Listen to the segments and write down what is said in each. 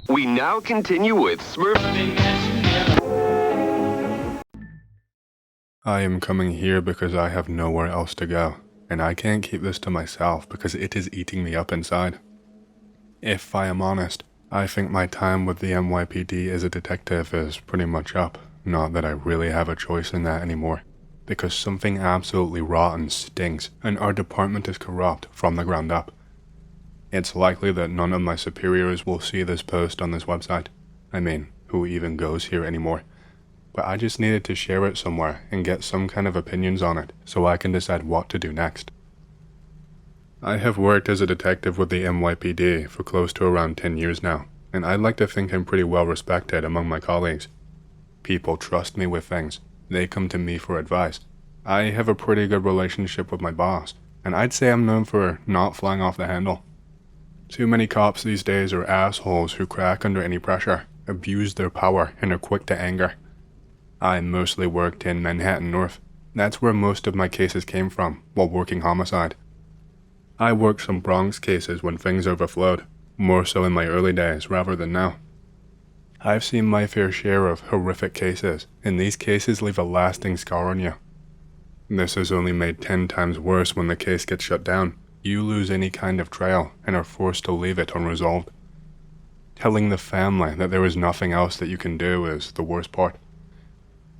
We now continue with Smurf. I am coming here because I have nowhere else to go, and I can't keep this to myself because it is eating me up inside. If I am honest, I think my time with the NYPD as a detective is pretty much up, not that I really have a choice in that anymore, because something absolutely rotten stinks and our department is corrupt from the ground up. It's likely that none of my superiors will see this post on this website. I mean, who even goes here anymore? But I just needed to share it somewhere and get some kind of opinions on it so I can decide what to do next. I have worked as a detective with the NYPD for close to around 10 years now, and I'd like to think I'm pretty well respected among my colleagues. People trust me with things. They come to me for advice. I have a pretty good relationship with my boss, and I'd say I'm known for not flying off the handle. Too many cops these days are assholes who crack under any pressure, abuse their power, and are quick to anger. I mostly worked in Manhattan North. That's where most of my cases came from while working homicide. I worked some Bronx cases when things overflowed, more so in my early days rather than now. I've seen my fair share of horrific cases, and these cases leave a lasting scar on you. This is only made 10 times worse when the case gets shut down. You lose any kind of trail and are forced to leave it unresolved. Telling the family that there is nothing else that you can do is the worst part.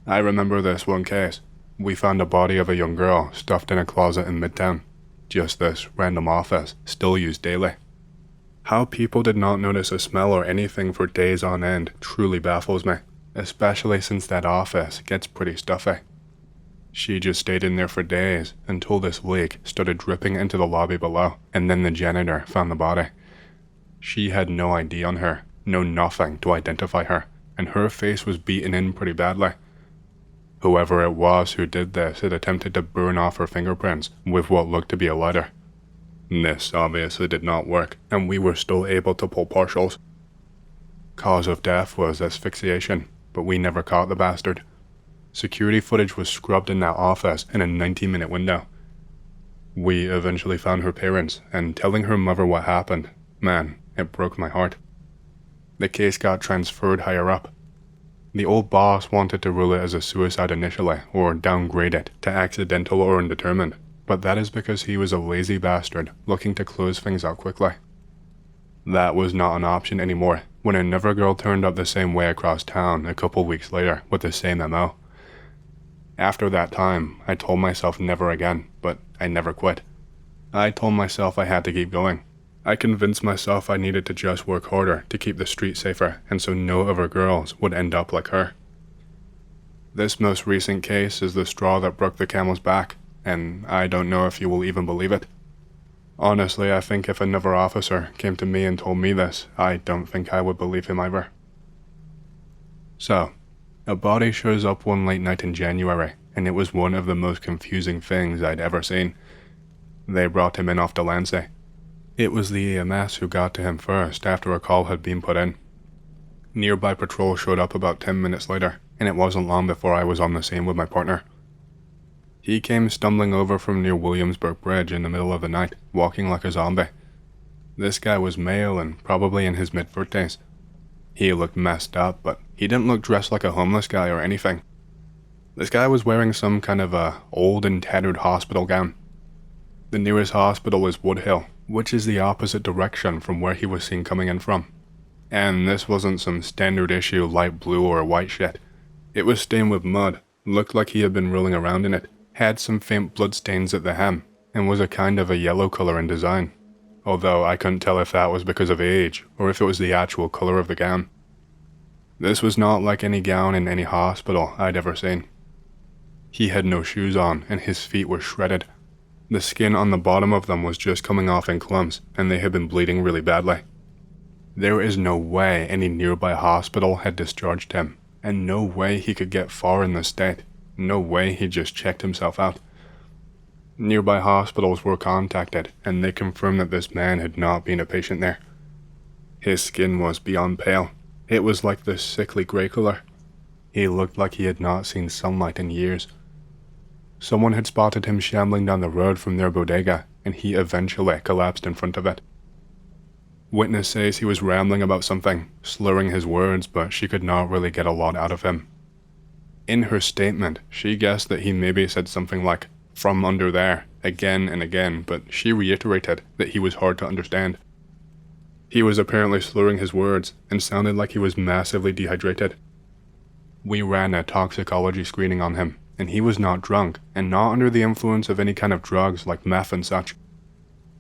I remember this one case. We found a body of a young girl stuffed in a closet in Midtown. Just this random office, still used daily. How people did not notice a smell or anything for days on end truly baffles me, especially since that office gets pretty stuffy. She just stayed in there for days until this leak started dripping into the lobby below, and then the janitor found the body. She had no ID on her, no nothing to identify her, and her face was beaten in pretty badly. Whoever it was who did this had attempted to burn off her fingerprints with what looked to be a lighter. This obviously did not work, and we were still able to pull partials. Cause of death was asphyxiation, but we never caught the bastard. Security footage was scrubbed in that office in a 90-minute window. We eventually found her parents, and telling her mother what happened, man, it broke my heart. The case got transferred higher up. The old boss wanted to rule it as a suicide initially, or downgrade it to accidental or undetermined, but that is because he was a lazy bastard looking to close things out quickly. That was not an option anymore when another girl turned up the same way across town a couple weeks later with the same MO. After that time, I told myself never again, but I never quit. I told myself I had to keep going. I convinced myself I needed to just work harder to keep the street safer, and so no other girls would end up like her. This most recent case is the straw that broke the camel's back, and I don't know if you will even believe it. Honestly, I think if another officer came to me and told me this, I don't think I would believe him either. So, a body shows up one late night in January, and it was one of the most confusing things I'd ever seen. They brought him in off Delancey. It was the EMS who got to him first after a call had been put in. Nearby patrol showed up about 10 minutes later, and it wasn't long before I was on the scene with my partner. He came stumbling over from near Williamsburg Bridge in the middle of the night, walking like a zombie. This guy was male and probably in his mid-30s. He looked messed up, but he didn't look dressed like a homeless guy or anything. This guy was wearing some kind of old and tattered hospital gown. The nearest hospital is Woodhill, which is the opposite direction from where he was seen coming in from. And this wasn't some standard issue light blue or white shit. It was stained with mud, looked like he had been rolling around in it, had some faint blood stains at the hem, and was a kind of a yellow color in design. Although I couldn't tell if that was because of age, or if it was the actual color of the gown. This was not like any gown in any hospital I'd ever seen. He had no shoes on, and his feet were shredded. The skin on the bottom of them was just coming off in clumps, and they had been bleeding really badly. There is no way any nearby hospital had discharged him, and no way he could get far in the state. No way he just checked himself out. Nearby hospitals were contacted, and they confirmed that this man had not been a patient there. His skin was beyond pale. It was like this sickly grey color. He looked like he had not seen sunlight in years. Someone had spotted him shambling down the road from their bodega, and he eventually collapsed in front of it. Witness says he was rambling about something, slurring his words, but she could not really get a lot out of him. In her statement, she guessed that he maybe said something like, "from under there," again and again, but she reiterated that he was hard to understand. He was apparently slurring his words and sounded like he was massively dehydrated. We ran a toxicology screening on him, and he was not drunk and not under the influence of any kind of drugs like meth and such.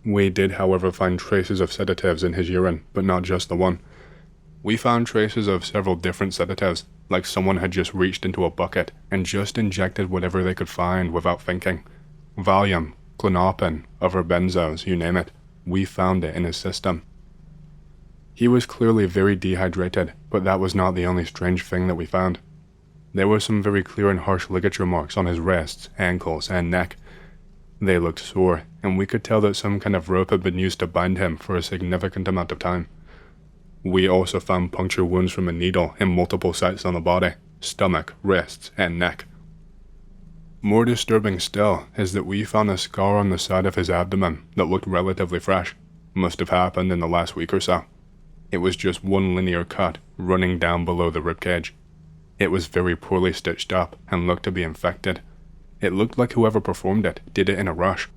We did, however, find traces of sedatives in his urine, but not just the one. We found traces of several different sedatives, like someone had just reached into a bucket and just injected whatever they could find without thinking. Valium, Klonopin, other benzos, you name it. We found it in his system. He was clearly very dehydrated, but that was not the only strange thing that we found. There were some very clear and harsh ligature marks on his wrists, ankles, and neck. They looked sore, and we could tell that some kind of rope had been used to bind him for a significant amount of time. We also found puncture wounds from a needle in multiple sites on the body, stomach, wrists, and neck. More disturbing still is that we found a scar on the side of his abdomen that looked relatively fresh. Must have happened in the last week or so. It was just one linear cut running down below the ribcage. It was very poorly stitched up and looked to be infected. It looked like whoever performed it did it in a rush.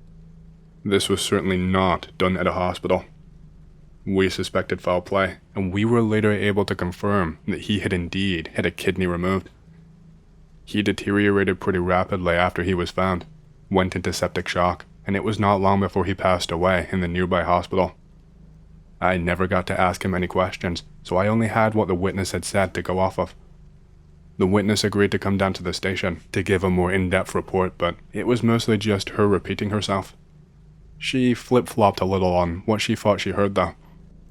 This was certainly not done at a hospital. We suspected foul play, and we were later able to confirm that he had indeed had a kidney removed. He deteriorated pretty rapidly after he was found, went into septic shock, and it was not long before he passed away in the nearby hospital. I never got to ask him any questions, so I only had what the witness had said to go off of. The witness agreed to come down to the station to give a more in-depth report, but it was mostly just her repeating herself. She flip-flopped a little on what she thought she heard though.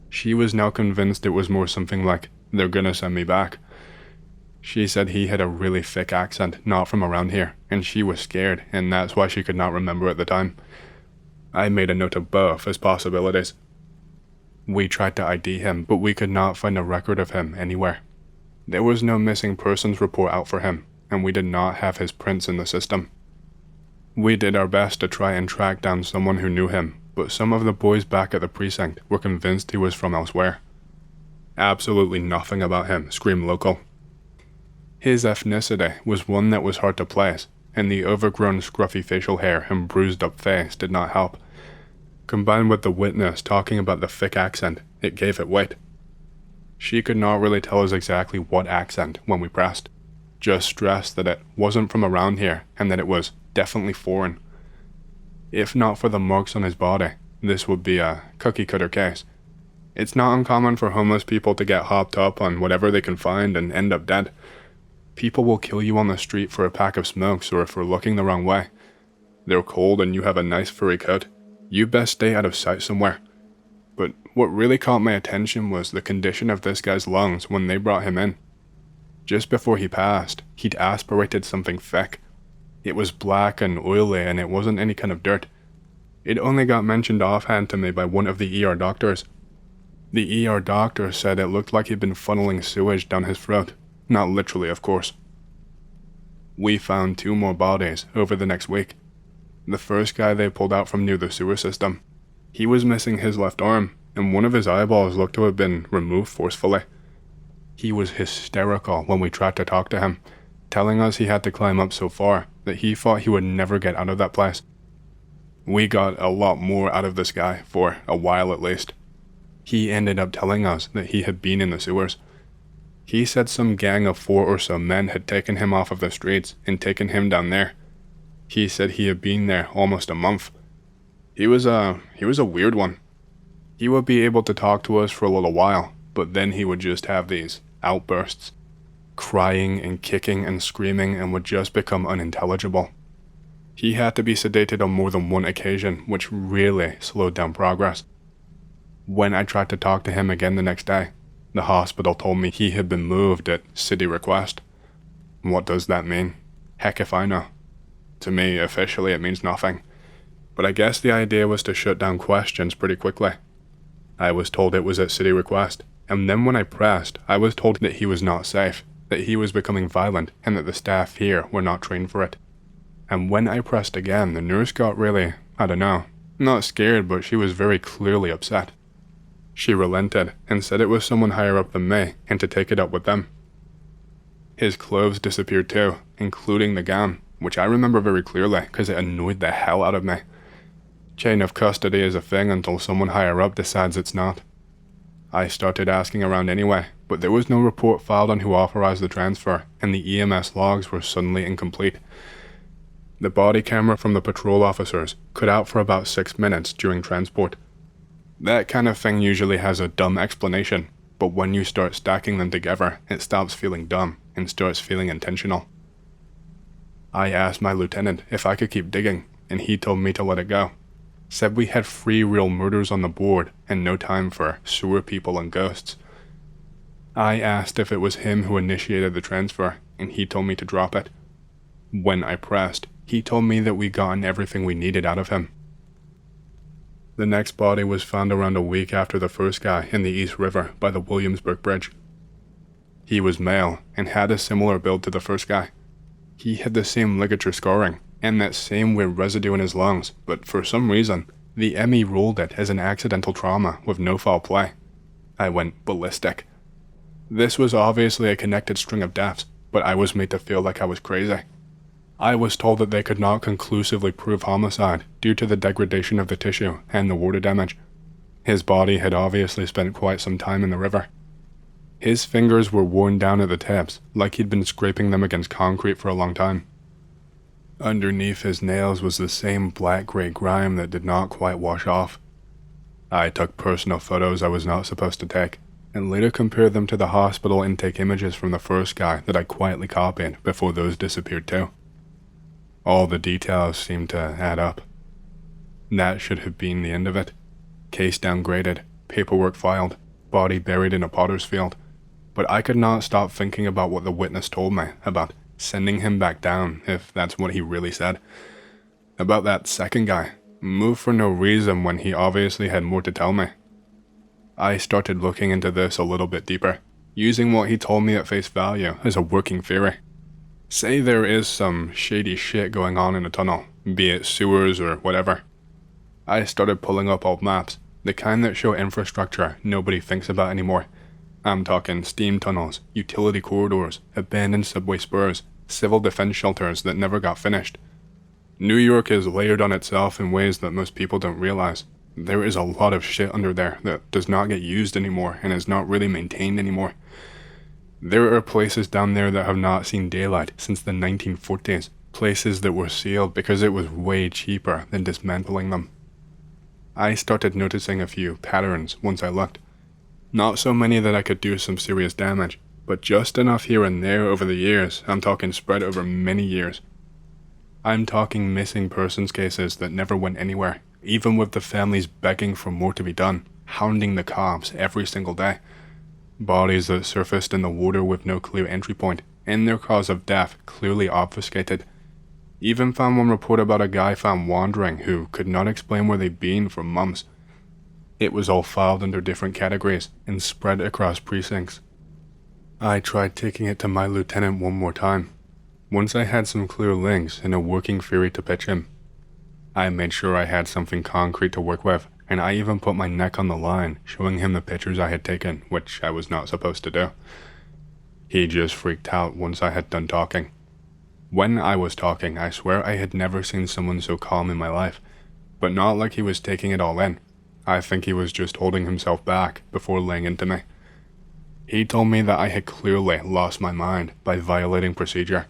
She was now convinced it was more something like, "They're gonna send me back." She said he had a really thick accent, not from around here, and she was scared, and that's why she could not remember at the time. I made a note of both as possibilities. We tried to ID him, but we could not find a record of him anywhere. There was no missing persons report out for him, and we did not have his prints in the system. We did our best to try and track down someone who knew him, but some of the boys back at the precinct were convinced he was from elsewhere. Absolutely nothing about him screamed local. His ethnicity was one that was hard to place, and the overgrown scruffy facial hair and bruised up face did not help. Combined with the witness talking about the thick accent, it gave it weight. She could not really tell us exactly what accent when we pressed, just stressed that it wasn't from around here and that it was definitely foreign. If not for the marks on his body, this would be a cookie-cutter case. It's not uncommon for homeless people to get hopped up on whatever they can find and end up dead. People will kill you on the street for a pack of smokes or for looking the wrong way. They're cold and you have a nice furry coat. You best stay out of sight somewhere. But what really caught my attention was the condition of this guy's lungs when they brought him in. Just before he passed, he'd aspirated something thick. It was black and oily and it wasn't any kind of dirt. It only got mentioned offhand to me by one of the ER doctors. The ER doctor said it looked like he'd been funneling sewage down his throat. Not literally, of course. We found 2 more bodies over the next week. The first guy they pulled out from near the sewer system. He was missing his left arm, and one of his eyeballs looked to have been removed forcefully. He was hysterical when we tried to talk to him, telling us he had to climb up so far that he thought he would never get out of that place. We got a lot more out of this guy, for a while at least. He ended up telling us that he had been in the sewers. He said some gang of 4 or so men had taken him off of the streets and taken him down there. He said he had been there almost a month. He was a weird one. He would be able to talk to us for a little while, but then he would just have these outbursts, crying and kicking and screaming, and would just become unintelligible. He had to be sedated on more than one occasion, which really slowed down progress. When I tried to talk to him again the next day, the hospital told me he had been moved at city request. What does that mean? Heck if I know. To me, officially, it means nothing. But I guess the idea was to shut down questions pretty quickly. I was told it was at city request, and then when I pressed, I was told that he was not safe, that he was becoming violent, and that the staff here were not trained for it. And when I pressed again, the nurse got really, I don't know, not scared, but she was very clearly upset. She relented and said it was someone higher up than me and to take it up with them. His clothes disappeared too, including the gown, which I remember very clearly because it annoyed the hell out of me. Chain of custody is a thing until someone higher up decides it's not. I started asking around anyway, but there was no report filed on who authorized the transfer, and the EMS logs were suddenly incomplete. The body camera from the patrol officers cut out for about 6 minutes during transport. That kind of thing usually has a dumb explanation, but when you start stacking them together, it stops feeling dumb and starts feeling intentional. I asked my lieutenant if I could keep digging, and he told me to let it go. Said we had 3 real murders on the board and no time for sewer people and ghosts. I asked if it was him who initiated the transfer, and he told me to drop it. When I pressed, he told me that we'd gotten everything we needed out of him. The next body was found around a week after the first guy in the East River by the Williamsburg Bridge. He was male and had a similar build to the first guy. He had the same ligature scarring and that same weird residue in his lungs, but for some reason, the ME ruled it as an accidental trauma with no foul play. I went ballistic. This was obviously a connected string of deaths, but I was made to feel like I was crazy. I was told that they could not conclusively prove homicide due to the degradation of the tissue and the water damage. His body had obviously spent quite some time in the river. His fingers were worn down at the tips, like he'd been scraping them against concrete for a long time. Underneath his nails was the same black-gray grime that did not quite wash off. I took personal photos I was not supposed to take, and later compared them to the hospital intake images from the first guy that I quietly copied before those disappeared too. All the details seemed to add up. That should have been the end of it. Case downgraded, paperwork filed, body buried in a potter's field. But I could not stop thinking about what the witness told me about sending him back down, if that's what he really said. About that second guy, moved for no reason when he obviously had more to tell me. I started looking into this a little bit deeper, using what he told me at face value as a working theory. Say there is some shady shit going on in a tunnel, be it sewers or whatever. I started pulling up old maps, the kind that show infrastructure nobody thinks about anymore. I'm talking steam tunnels, utility corridors, abandoned subway spurs, civil defense shelters that never got finished. New York is layered on itself in ways that most people don't realize. There is a lot of shit under there that does not get used anymore and is not really maintained anymore. There are places down there that have not seen daylight since the 1940s, places that were sealed because it was way cheaper than dismantling them. I started noticing a few patterns once I looked. Not so many that I could do some serious damage, but just enough here and there over the years. I'm talking spread over many years. I'm talking missing persons cases that never went anywhere, even with the families begging for more to be done, hounding the cops every single day. Bodies that surfaced in the water with no clear entry point, and their cause of death clearly obfuscated. Even found one report about a guy found wandering who could not explain where they'd been for months. It was all filed under different categories and spread across precincts. I tried taking it to my lieutenant one more time, once I had some clear links and a working theory to pitch him. I made sure I had something concrete to work with, and I even put my neck on the line, showing him the pictures I had taken, which I was not supposed to do. He just freaked out once I had done talking. When I was talking, I swear I had never seen someone so calm in my life, but not like he was taking it all in. I think he was just holding himself back before laying into me. He told me that I had clearly lost my mind by violating procedure.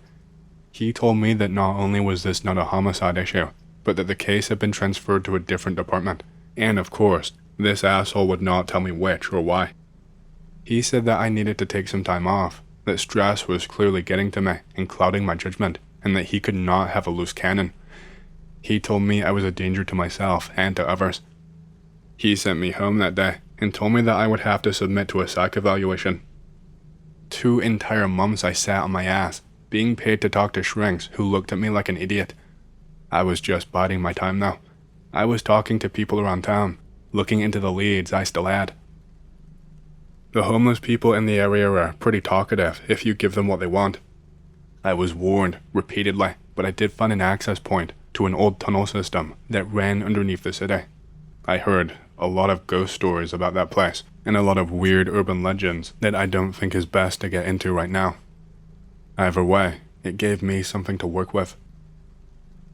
He told me that not only was this not a homicide issue, but that the case had been transferred to a different department, and of course, this asshole would not tell me which or why. He said that I needed to take some time off, that stress was clearly getting to me and clouding my judgment, and that he could not have a loose cannon. He told me I was a danger to myself and to others. He sent me home that day and told me that I would have to submit to a psych evaluation. 2 entire months I sat on my ass, being paid to talk to shrinks who looked at me like an idiot. I was just biding my time now. I was talking to people around town, looking into the leads I still had. The homeless people in the area are pretty talkative if you give them what they want. I was warned repeatedly, but I did find an access point to an old tunnel system that ran underneath the city. I heard a lot of ghost stories about that place, and a lot of weird urban legends that I don't think is best to get into right now. Either way, it gave me something to work with.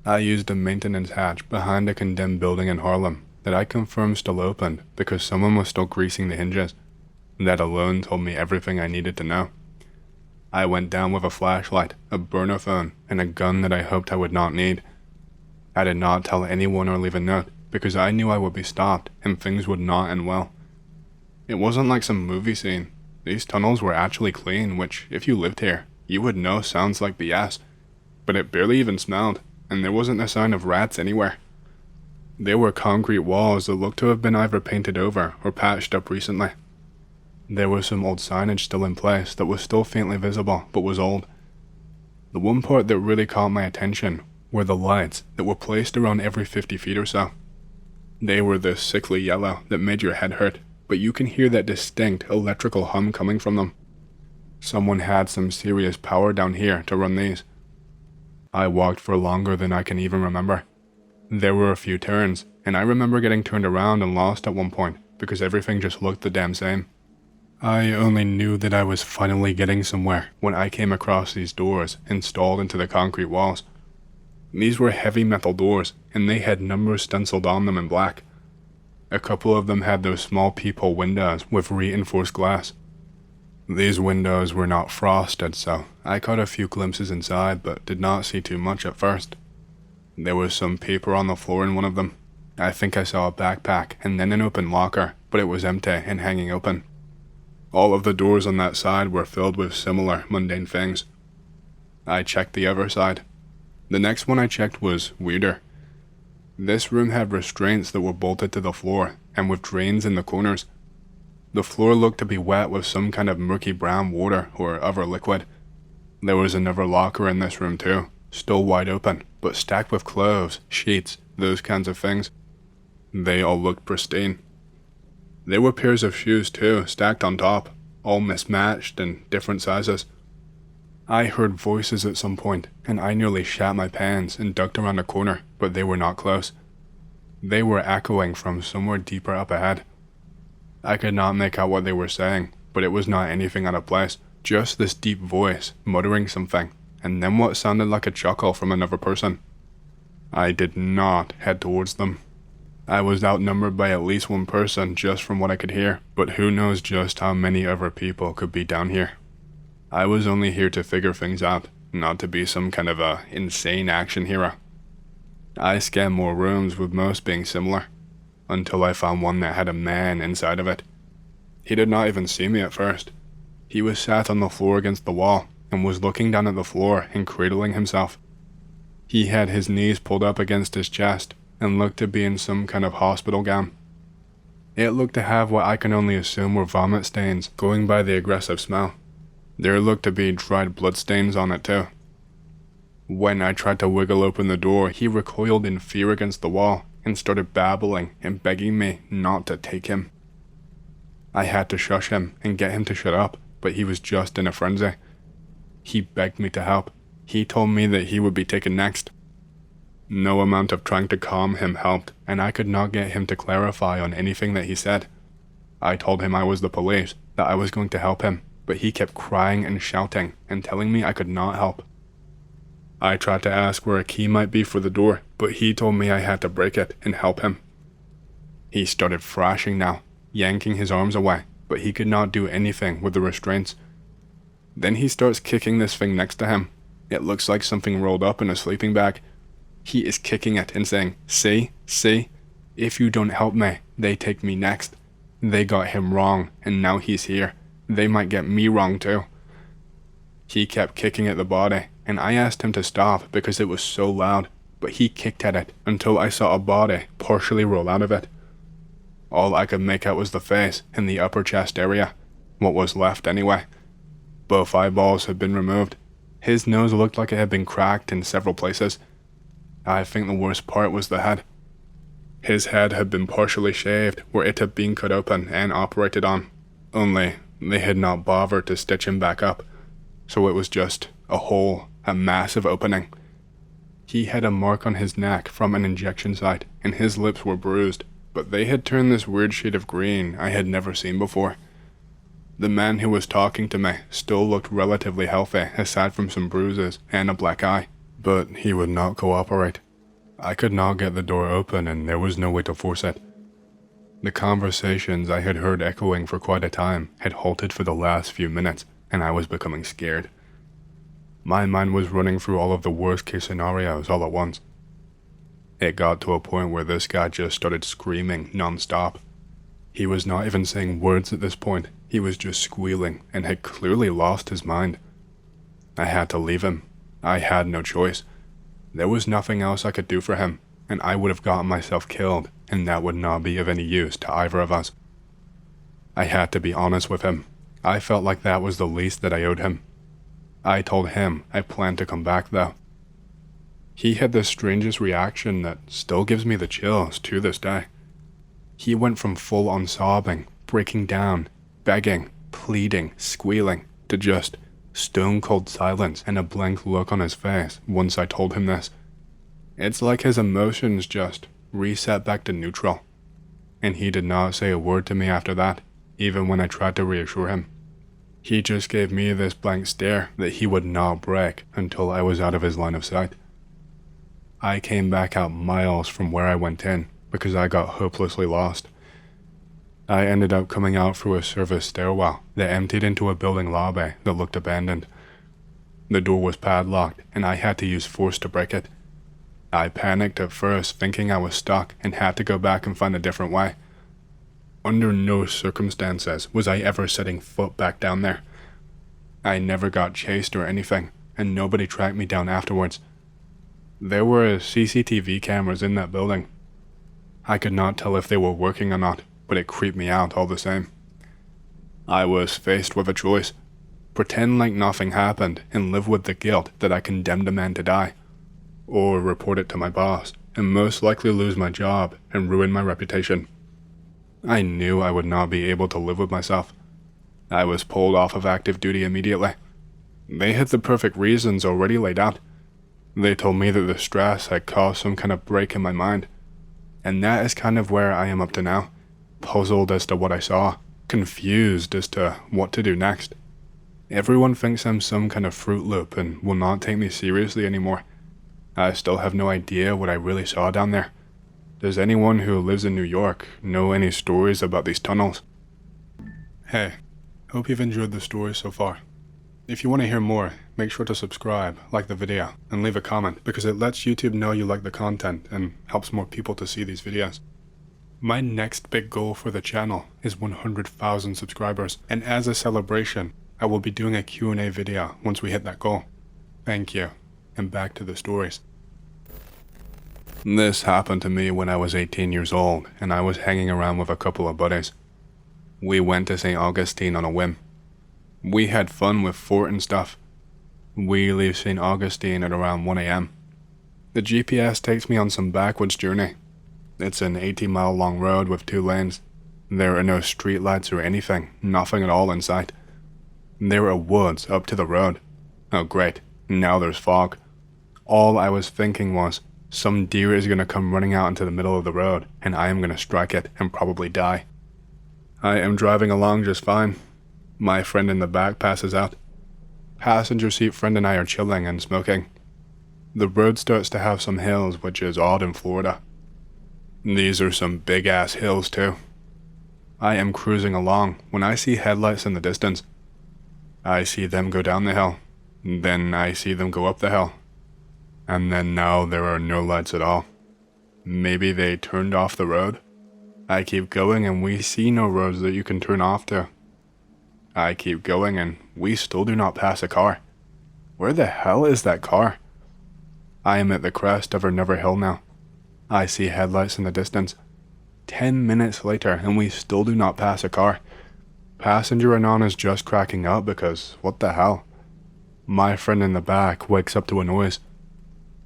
I used a maintenance hatch behind a condemned building in Harlem that I confirmed still opened because someone was still greasing the hinges. That alone told me everything I needed to know. I went down with a flashlight, a burner phone, and a gun that I hoped I would not need. I did not tell anyone or leave a note because I knew I would be stopped and things would not end well. It wasn't like some movie scene. These tunnels were actually clean, which, if you lived here, you would know sounds like BS. But it barely even smelled, and there wasn't a sign of rats anywhere. There were concrete walls that looked to have been either painted over or patched up recently. There was some old signage still in place that was still faintly visible but was old. The one part that really caught my attention were the lights that were placed around every 50 feet or so. They were this sickly yellow that made your head hurt, but you can hear that distinct electrical hum coming from them. Someone had some serious power down here to run these. I walked for longer than I can even remember. There were a few turns, and I remember getting turned around and lost at one point because everything just looked the damn same. I only knew that I was finally getting somewhere when I came across these doors installed into the concrete walls. These were heavy metal doors, and they had numbers stenciled on them in black. A couple of them had those small peephole windows with reinforced glass. These windows were not frosted, so I caught a few glimpses inside but did not see too much at first. There was some paper on the floor in one of them. I think I saw a backpack and then an open locker, but it was empty and hanging open. All of the doors on that side were filled with similar mundane things. I checked the other side. The next one I checked was weirder. This room had restraints that were bolted to the floor and with drains in the corners. The floor looked to be wet with some kind of murky brown water or other liquid. There was another locker in this room too, still wide open, but stacked with clothes, sheets, those kinds of things. They all looked pristine. There were pairs of shoes too, stacked on top, all mismatched and different sizes. I heard voices at some point, and I nearly shat my pants and ducked around a corner, but they were not close. They were echoing from somewhere deeper up ahead. I could not make out what they were saying, but it was not anything out of place, just this deep voice muttering something, and then what sounded like a chuckle from another person. I did not head towards them. I was outnumbered by at least one person just from what I could hear, but who knows just how many other people could be down here. I was only here to figure things out, not to be some kind of a insane action hero. I scanned more rooms with most being similar, until I found one that had a man inside of it. He did not even see me at first. He was sat on the floor against the wall, and was looking down at the floor and cradling himself. He had his knees pulled up against his chest, and looked to be in some kind of hospital gown. It looked to have what I can only assume were vomit stains going by the aggressive smell. There looked to be dried blood stains on it too. When I tried to wiggle open the door, he recoiled in fear against the wall and started babbling and begging me not to take him. I had to shush him and get him to shut up, but he was just in a frenzy. He begged me to help. He told me that he would be taken next. No amount of trying to calm him helped, and I could not get him to clarify on anything that he said. I told him I was the police, that I was going to help him, but he kept crying and shouting and telling me I could not help. I tried to ask where a key might be for the door, but he told me I had to break it and help him. He started thrashing now, yanking his arms away, but he could not do anything with the restraints. Then he starts kicking this thing next to him. It looks like something rolled up in a sleeping bag. He is kicking it and saying, see, if you don't help me, they take me next. They got him wrong, and now he's here. They might get me wrong too. He kept kicking at the body, and I asked him to stop because it was so loud, but he kicked at it until I saw a body partially roll out of it. All I could make out was the face and the upper chest area, what was left anyway. Both eyeballs had been removed. His nose looked like it had been cracked in several places. I think the worst part was the head. His head had been partially shaved where it had been cut open and operated on, only they had not bothered to stitch him back up, so it was just a hole, a massive opening. He had a mark on his neck from an injection site, and his lips were bruised, but they had turned this weird shade of green I had never seen before. The man who was talking to me still looked relatively healthy aside from some bruises and a black eye, but he would not cooperate. I could not get the door open and there was no way to force it. The conversations I had heard echoing for quite a time had halted for the last few minutes, and I was becoming scared. My mind was running through all of the worst case scenarios all at once. It got to a point where this guy just started screaming non-stop. He was not even saying words at this point, he was just squealing and had clearly lost his mind. I had to leave him. I had no choice. There was nothing else I could do for him, and I would have gotten myself killed, and that would not be of any use to either of us. I had to be honest with him. I felt like that was the least that I owed him. I told him I planned to come back though. He had the strangest reaction that still gives me the chills to this day. He went from full-on sobbing, breaking down, begging, pleading, squealing, to just stone-cold silence and a blank look on his face once I told him this. It's like his emotions just reset back to neutral, and he did not say a word to me after that, even when I tried to reassure him. He just gave me this blank stare that he would not break until I was out of his line of sight. I came back out miles from where I went in because I got hopelessly lost. I ended up coming out through a service stairwell that emptied into a building lobby that looked abandoned. The door was padlocked and I had to use force to break it. I panicked at first, thinking I was stuck and had to go back and find a different way. Under no circumstances was I ever setting foot back down there. I never got chased or anything, and nobody tracked me down afterwards. There were CCTV cameras in that building. I could not tell if they were working or not, but it creeped me out all the same. I was faced with a choice: pretend like nothing happened and live with the guilt that I condemned a man to die, or report it to my boss and most likely lose my job and ruin my reputation. I knew I would not be able to live with myself. I was pulled off of active duty immediately. They had the perfect reasons already laid out. They told me that the stress had caused some kind of break in my mind, and that is kind of where I am up to now, puzzled as to what I saw, confused as to what to do next. Everyone thinks I'm some kind of Fruit Loop and will not take me seriously anymore. I still have no idea what I really saw down there. Does anyone who lives in New York know any stories about these tunnels? Hey, hope you've enjoyed the story so far. If you want to hear more, make sure to subscribe, like the video, and leave a comment because it lets YouTube know you like the content and helps more people to see these videos. My next big goal for the channel is 100,000 subscribers, and as a celebration, I will be doing a Q&A video once we hit that goal. Thank you, and back to the stories. This happened to me when I was 18 years old and I was hanging around with a couple of buddies. We went to St. Augustine on a whim. We had fun with fort and stuff. We leave St. Augustine at around 1 a.m. The GPS takes me on some backwoods journey. It's an 80-mile long road with 2 lanes. There are no streetlights or anything, nothing at all in sight. There are woods up to the road. Oh great, now there's fog. All I was thinking was, some deer is going to come running out into the middle of the road, and I am going to strike it and probably die. I am driving along just fine. My friend in the back passes out. Passenger seat friend and I are chilling and smoking. The road starts to have some hills, which is odd in Florida. These are some big-ass hills too. I am cruising along when I see headlights in the distance. I see them go down the hill. Then I see them go up the hill. And then now there are no lights at all. Maybe they turned off the road? I keep going and we see no roads that you can turn off to. I keep going and we still do not pass a car. Where the hell is that car? I am at the crest of another hill now. I see headlights in the distance. 10 minutes later and we still do not pass a car. Passenger Anon is just cracking up because what the hell? My friend in the back wakes up to a noise.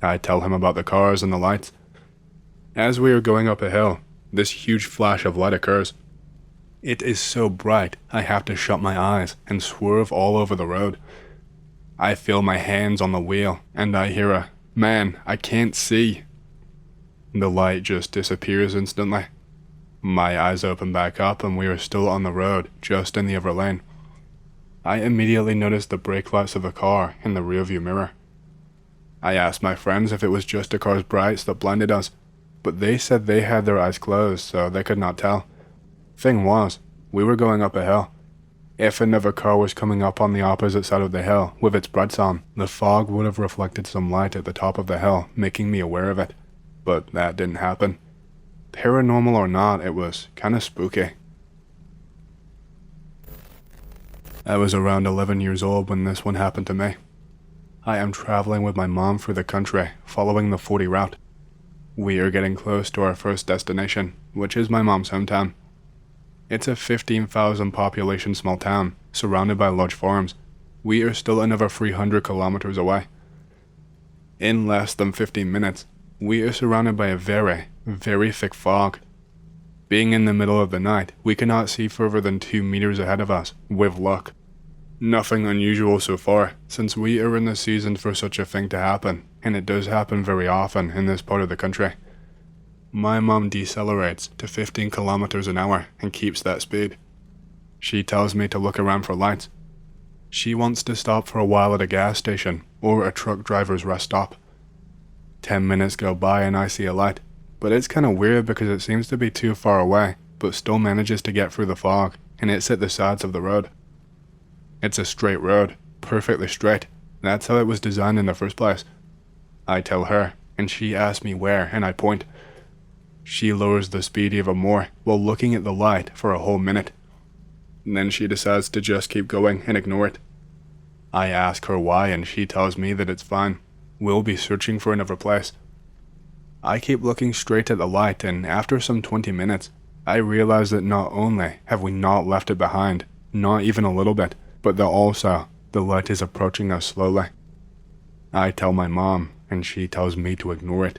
I tell him about the cars and the lights. As we are going up a hill, this huge flash of light occurs. It is so bright, I have to shut my eyes and swerve all over the road. I feel my hands on the wheel, and I hear a, "Man, I can't see." The light just disappears instantly. My eyes opened back up and we were still on the road, just in the other lane. I immediately noticed the brake lights of a car in the rearview mirror. I asked my friends if it was just the car's brights that blinded us, but they said they had their eyes closed so they could not tell. Thing was, we were going up a hill. If another car was coming up on the opposite side of the hill with its brights on, the fog would have reflected some light at the top of the hill, making me aware of it. But that didn't happen. Paranormal or not, it was kinda spooky. I was around 11 years old when this one happened to me. I am traveling with my mom through the country, following the 40 route. We are getting close to our first destination, which is my mom's hometown. It's a 15,000 population small town, surrounded by large farms. We are still another 300 kilometers away. In less than 15 minutes, we are surrounded by a very, very thick fog. Being in the middle of the night, we cannot see further than 2 meters ahead of us, with luck. Nothing unusual so far, since we are in the season for such a thing to happen, and it does happen very often in this part of the country. My mom decelerates to 15 kilometers an hour and keeps that speed. She tells me to look around for lights. She wants to stop for a while at a gas station or a truck driver's rest stop. 10 minutes go by and I see a light, but it's kinda weird because it seems to be too far away, but still manages to get through the fog, and it's at the sides of the road. It's a straight road, perfectly straight. That's how it was designed in the first place. I tell her, and she asks me where, and I point. She lowers the speed even more while looking at the light for a whole minute. Then she decides to just keep going and ignore it. I ask her why and she tells me that it's fine. We'll be searching for another place. I keep looking straight at the light and after some 20 minutes, I realize that not only have we not left it behind, not even a little bit, but that also the light is approaching us slowly. I tell my mom and she tells me to ignore it.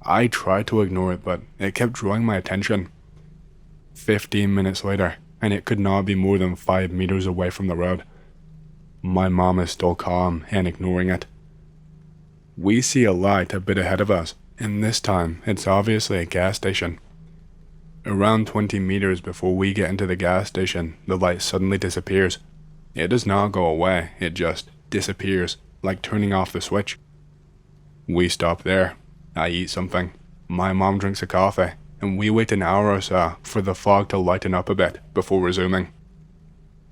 I tried to ignore it, but it kept drawing my attention. 15 minutes later, and it could not be more than 5 meters away from the road. My mom is still calm and ignoring it. We see a light a bit ahead of us, and this time it's obviously a gas station. Around 20 meters before we get into the gas station, the light suddenly disappears. It does not go away, it just disappears, like turning off the switch. We stop there. I eat something. My mom drinks a coffee, and we wait an hour or so for the fog to lighten up a bit before resuming.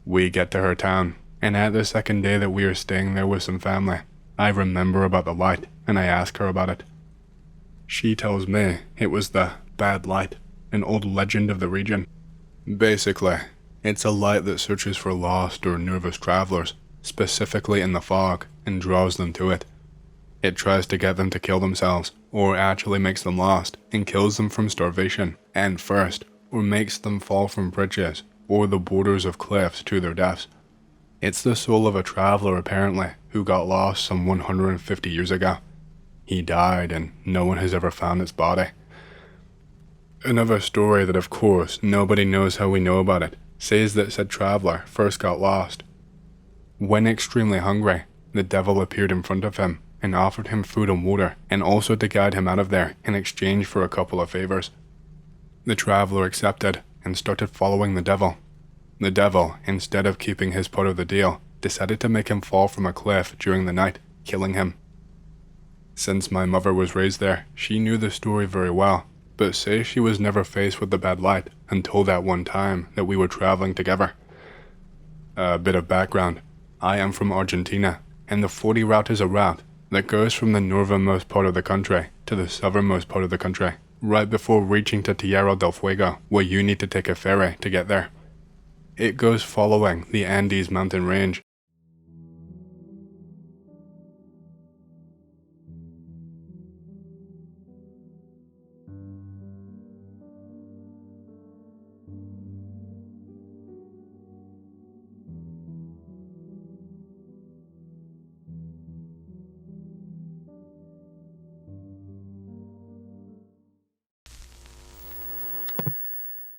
We get to her town, and at the second day that we are staying there with some family, I remember about the light, and I ask her about it. She tells me it was the bad light, an old legend of the region. Basically, it's a light that searches for lost or nervous travelers, specifically in the fog, and draws them to it. It tries to get them to kill themselves, or actually makes them lost, and kills them from starvation, and thirst, or makes them fall from bridges, or the borders of cliffs to their deaths. It's the soul of a traveler apparently, who got lost some 150 years ago. He died, and no one has ever found its body. Another story that of course nobody knows how we know about it, says that said traveler first got lost. When extremely hungry, the devil appeared in front of him, and offered him food and water, and also to guide him out of there in exchange for a couple of favors. The traveler accepted, and started following the devil. The devil, instead of keeping his part of the deal, decided to make him fall from a cliff during the night, killing him. Since my mother was raised there, she knew the story very well, but says she was never faced with the bad light until that one time that we were traveling together. A bit of background. I am from Argentina, and the 40 route is a route that goes from the northernmost part of the country to the southernmost part of the country, right before reaching to Tierra del Fuego, where you need to take a ferry to get there. It goes following the Andes mountain range,